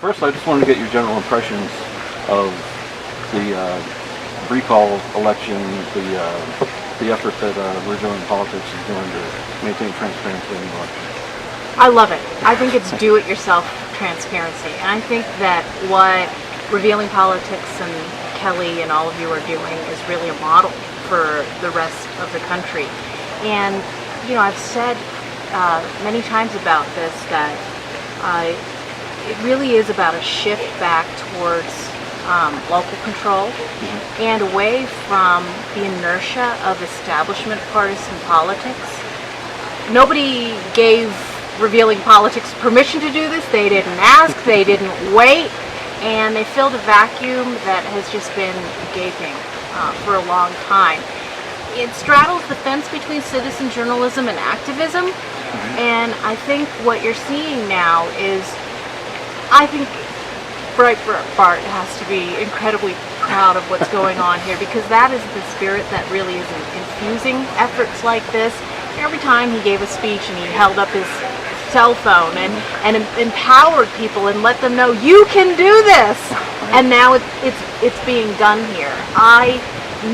First, I just wanted to get your general impressions of the recall election, the effort that Revealing Politics is doing to maintain transparency in the election. I love it. I think it's do-it-yourself transparency. And I think that what Revealing Politics and Kelly and all of you are doing is really a model for the rest of the country. And, you know, I've said many times about this that it really is about a shift back towards local control and away from the inertia of establishment partisan politics. Nobody gave Revealing Politics permission to do this. They didn't ask, they didn't wait, and they filled a vacuum that has just been gaping for a long time. It straddles the fence between citizen journalism and activism, and I think what you're seeing now is, I think Breitbart has to be incredibly proud of what's going on here, because that is the spirit that really is infusing efforts like this. Every time he gave a speech and he held up his cell phone and empowered people and let them know, you can do this, and now it's being done here. I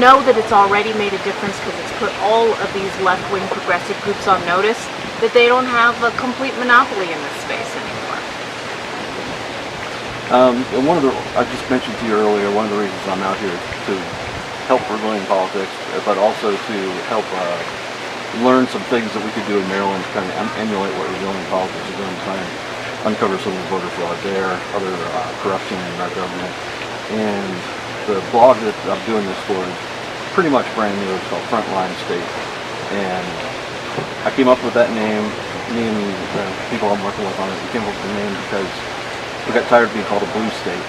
know that it's already made a difference because it's put all of these left-wing progressive groups on notice that they don't have a complete monopoly in this space anymore. I just mentioned to you earlier, one of the reasons I'm out here is to help Revealing Politics, but also to help learn some things that we could do in Maryland to kind of emulate what Revealing Politics is doing, to try and uncover some of the voter fraud there, other corruption in our government. And the blog that I'm doing this for is pretty much brand new. It's called Frontline State. And I came up with that name, me and the people I'm working with on it, we came up with the name because we got tired of being called a blue state.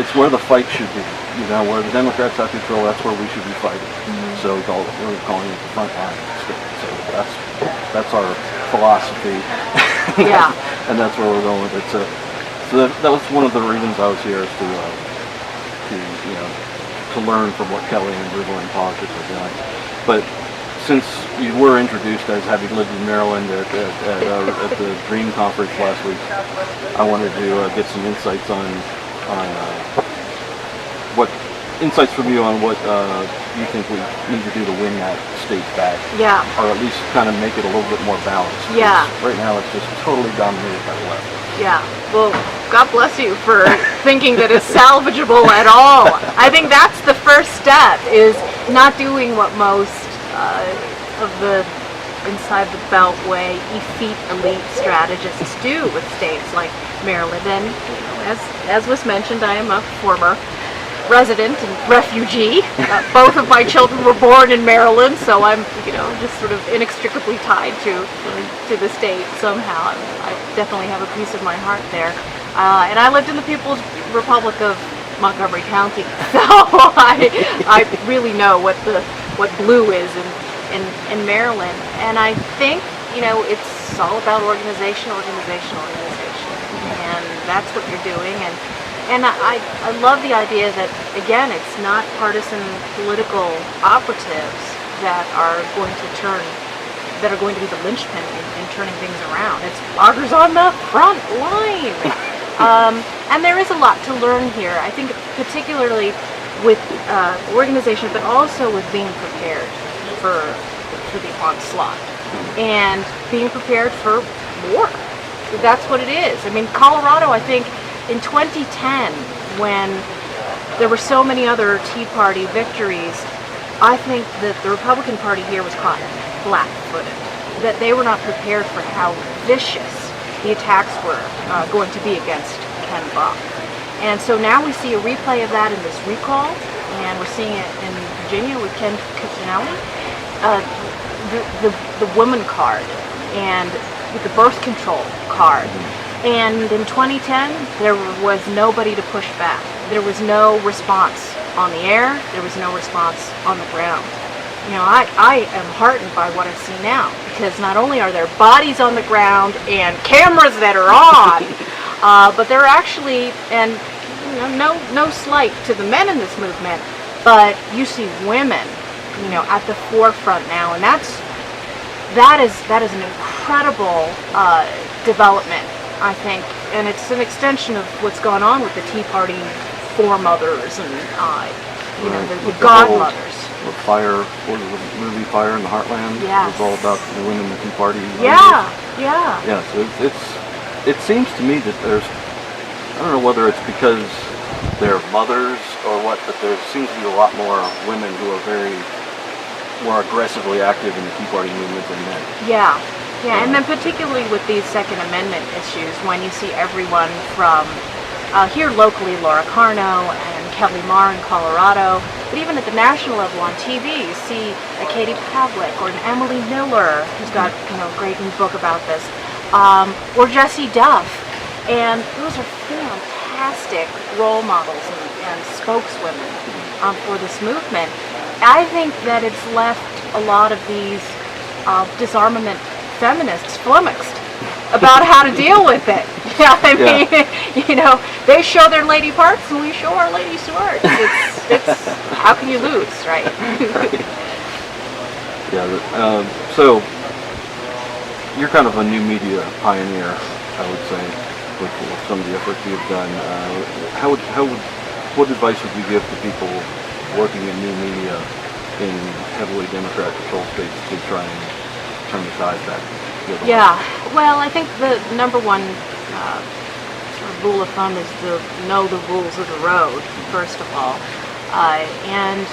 It's where the fight should be. You know, where the Democrats have control, that's where we should be fighting. So we're calling it the Frontline State. So that's our philosophy. Yeah. And that's where we're going with it. So that was one of the reasons I was here, is to learn from what Kelly and Revealing Politics are doing. But since you were introduced as having lived in Maryland at the Dream Conference last week, I wanted to get some insights on what insights from you on what you think we need to do to win that state back. Yeah. Or at least kind of make it a little bit more balanced. Yeah. Right now it's just totally dominated by the left. Yeah. Well, God bless you for thinking that it's salvageable at all. I think that's the first step, is not doing what most of the inside the beltway effete elite strategists do with states like Maryland. And as was mentioned, I am a former resident and refugee. Both of my children were born in Maryland, so I'm just sort of inextricably tied to the state somehow. I definitely have a piece of my heart there. And I lived in the People's Republic of Montgomery County, so I really know what blue is in Maryland. And I think it's all about organization, and that's what you're doing. And I love the idea that, again, it's not partisan political operatives that are going to be the linchpin in turning things around. It's bloggers on the front line. And there is a lot to learn here, I think, particularly with organization, but also with being prepared for the onslaught and being prepared for war. That's what it is. I mean, Colorado, I think, in 2010, when there were so many other Tea Party victories, I think that the Republican Party here was caught flat-footed, that they were not prepared for how vicious the attacks were going to be against Ken Buck. And so now we see a replay of that in this recall, and we're seeing it in Virginia with Ken Cuccinelli. The woman card and with the birth control card. And in 2010, there was nobody to push back. There was no response on the air. There was no response on the ground. I am heartened by what I see now, because not only are there bodies on the ground and cameras that are on, but there are actually, and no slight to the men in this movement, but you see women, at the forefront now, and that is an incredible development I think, and it's an extension of what's gone on with the Tea Party foremothers and the godmothers. The fire, what was the movie Fire in the Heartland? Yes. It was all about the women in the Tea Party. Yeah. Yeah, so it seems to me that there's, I don't know whether it's because they're mothers or what, but there seems to be a lot more women who are very more aggressively active in the Tea Party movement than men. Yeah, and then particularly with these Second Amendment issues, when you see everyone from here locally, Laura Carno and Kelly Marr in Colorado, but even at the national level on TV, you see a Katie Pavlik or an Emily Miller, who's got a great new book about this, or Jessie Duff, and those are fantastic role models and spokeswomen for this movement. I think that it's left a lot of these disarmament feminists flummoxed about how to deal with it. Yeah, I mean, they show their lady parts and we show our lady swords. It's how can you lose, right? Yeah. So you're kind of a new media pioneer, I would say, with some of the efforts you've done. What advice would you give to people working in new media in heavily Democrat-controlled states to try and turn the tide back? Yeah, well, I think the number one sort of rule of thumb is to know the rules of the road, first of all. And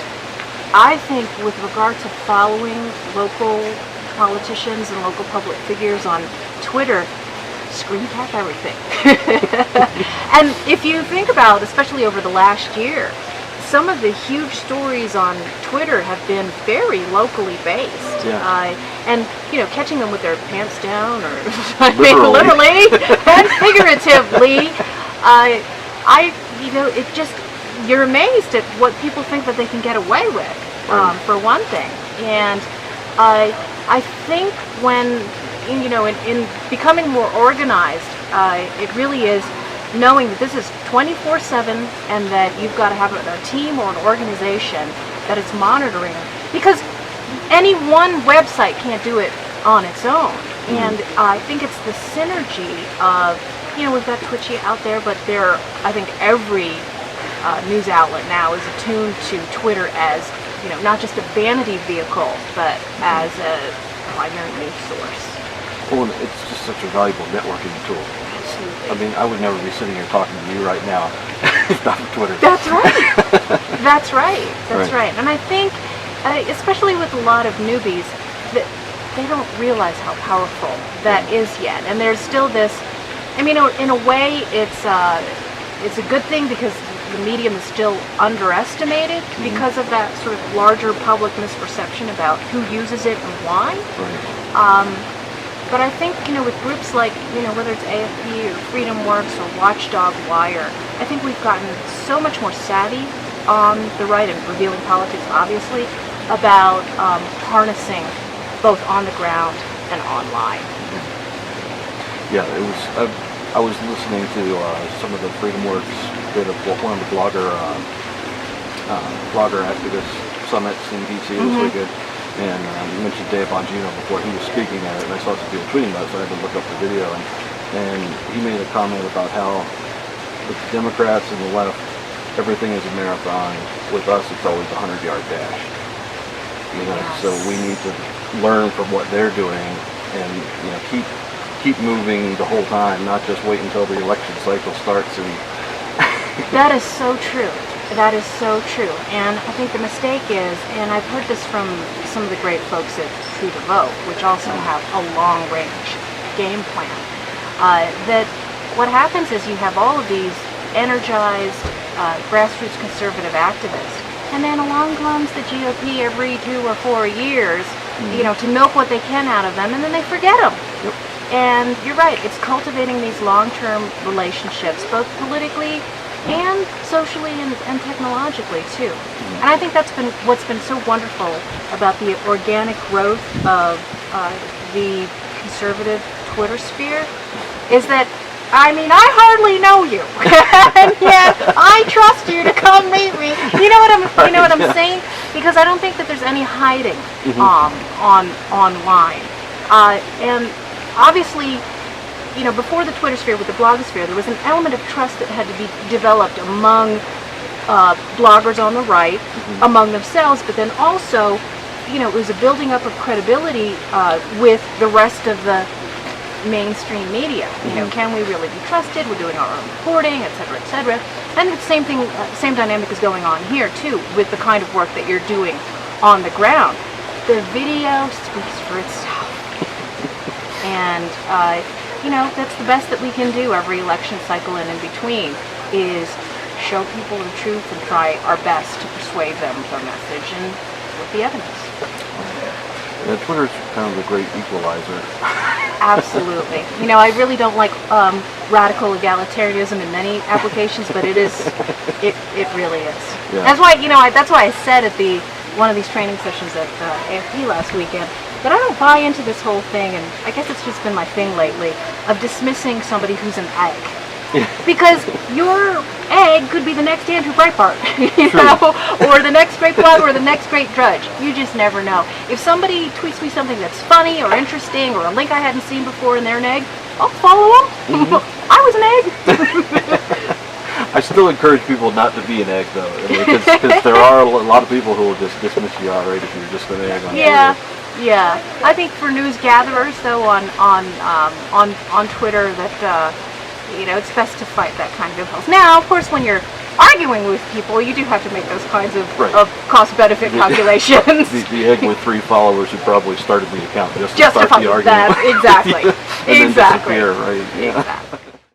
I think with regard to following local politicians and local public figures on Twitter, screen cap everything. And if you think about, especially over the last year, some of the huge stories on Twitter have been very locally based. Yeah. And catching them with their pants down, or literally and figuratively, you're amazed at what people think that they can get away with, for one thing. And I think when in becoming more organized, it really is knowing that this is 24/7 and that you've got to have a team or an organization that is monitoring, because any one website can't do it on its own. And I think it's the synergy of, we've got Twitchy out there, but I think every news outlet now is attuned to Twitter as, not just a vanity vehicle, but as a primary news source. Well, it's just such a valuable networking tool. Absolutely. I mean, I would never be sitting here talking to you right now if not for Twitter. That's right. That's right. And I think, especially with a lot of newbies, that they don't realize how powerful that is yet. And there's still this, in a way, it's a good thing because the medium is still underestimated because of that sort of larger public misperception about who uses it and why. Right. But I think, with groups like, whether it's AFP or Freedom Works or Watchdog Wire, I think we've gotten so much more savvy on the right, and Revealing Politics, obviously, about harnessing both on the ground and online. Yeah, I was listening to some of the Freedom Works bit of one of the blogger activist summits in DC this weekend. And you mentioned Dave Bongino before. He was speaking at it, and I saw some people tweeting about it, so I had to look up the video. And he made a comment about how with the Democrats and the left, everything is a marathon. With us, it's always a 100-yard dash. Yes. So we need to learn from what they're doing, and keep moving the whole time, not just wait until the election cycle starts. And That is so true. That is so true. And I think the mistake is, and I've heard this from some of the great folks at True to Vote, which also have a long-range game plan, that what happens is you have all of these energized grassroots conservative activists, and then along comes the GOP every 2 or 4 years, to milk what they can out of them, and then they forget them. Yep. And you're right, it's cultivating these long-term relationships, both politically and socially and technologically too. And I think that's been what's been so wonderful about the organic growth of the conservative Twitter sphere, is that I hardly know you, and yet I trust you to come meet me. You know what I'm saying? Because I don't think that there's any hiding online, and obviously, before the Twitter sphere with the blogosphere, there was an element of trust that had to be developed among bloggers on the right, among themselves, but then also, it was a building up of credibility with the rest of the mainstream media. Can we really be trusted? We're doing our own reporting, et cetera, et cetera. And the same thing, same dynamic is going on here too, with the kind of work that you're doing on the ground. The video speaks for itself, and that's the best that we can do every election cycle and in between, is show people the truth and try our best to persuade them with our message and with the evidence. Yeah, Twitter's kind of the great equalizer. Absolutely. I really don't like radical egalitarianism in many applications, but it really is. Yeah. That's why I said at one of these training sessions at AFP last weekend that I don't buy into this whole thing, and I guess it's just been my thing lately, of dismissing somebody who's an egg. Because your egg could be the next Andrew Breitbart, or the next great blogger, or the next great Drudge. You just never know. If somebody tweets me something that's funny or interesting, or a link I hadn't seen before and they're an egg, I'll follow them. I was an egg. I still encourage people not to be an egg, though, because there are a lot of people who will just dismiss you outright if you're just an egg on Twitter. Yeah. I think for news gatherers, though, on Twitter, that it's best to fight that kind of impulse. Now, of course, when you're arguing with people, you do have to make those kinds of cost-benefit calculations. The egg with 3 followers who probably started the account just to start the argument. Exactly. And then disappear, right? Exactly.